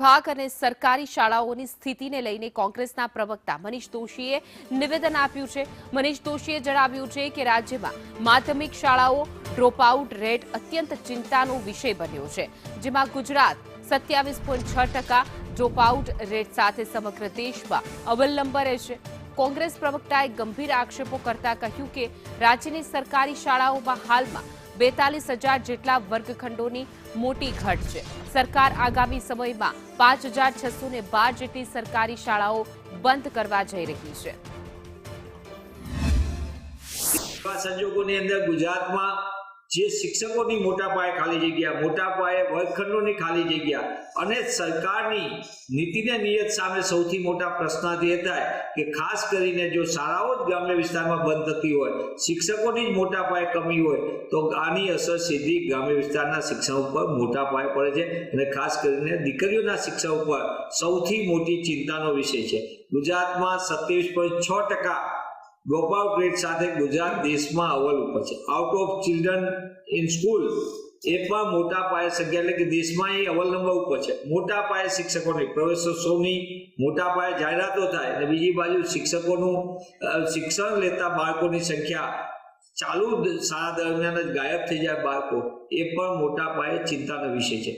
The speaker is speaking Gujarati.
વિભાગ અને સરકારી શાળાઓની સ્થિતિને લઈને કોંગ્રેસના પ્રવક્તા મનીષ દોશીએ નિવેદન આપ્યું છે। મનીષ દોશીએ જણાવ્યું છે કે રાજ્યમાં માધ્યમિક શાળાઓ ડ્રોપઆઉટ રેટ અત્યંત ચિંતાનો વિષય બન્યો છે, જેમાં ગુજરાત 27.6% ડ્રોપઆઉટ રેટ સાથે સમગ્ર દેશમાં અવ્વલ નંબરે છે। કોંગ્રેસ પ્રવક્તાએ ગંભીર આક્ષેપો કરતા કહ્યું કે રાજ્યની સરકારી શાળાઓમાં હાલમાં 42,000 જેટલા વર્ગખંડોની મોટી ઘટ છે। સરકાર આગામી સમયમાં 5,612 જેટલી સરકારી શાળાઓ બંધ કરવા જઈ રહી છે। સંજોગોની અંદર ગુજરાતમાં જે શિક્ષકોની મોટા પાયે ખાલી જગ્યા, મોટા પાયે વર્ગખંડોની ખાલી જગ્યા અને સરકારની નીતિને નિયત સામે સૌથી મોટા પ્રશ્નાર્થ એ થાય કે ખાસ કરીને જો શાળાઓ જ ગ્રામ્ય વિસ્તારમાં બંધ થતી હોય, શિક્ષકોની જ મોટા પાયે કમી હોય તો આની અસર સીધી ગ્રામ્ય વિસ્તારના શિક્ષણ ઉપર મોટા પાયે પડે છે અને ખાસ કરીને દીકરીઓના શિક્ષણ ઉપર સૌથી મોટી ચિંતાનો વિષય છે। ગુજરાતમાં 27.6% ડ્રોપઆઉટ રેટ સાથે ગુજરાત દેશમાં અવ્વલ ઉપર છે। Out of children in school એ પણ મોટા પાયે સંખ્યા એટલે કે દેશમાં એ અવ્વલ નંબર ઉપર છે। મોટા પાયે શિક્ષકોની પ્રવેશોત્સવની મોટા પાયે જાહેરાતો થાય અને બીજી બાજુ શિક્ષકોનું શિક્ષણ લેતા બાળકોની સંખ્યા ચાલુ શાળા દરમિયાન જ ગાયબ થઈ જાય બાળકો, એ પણ મોટા પાયે ચિંતાનો વિષય છે।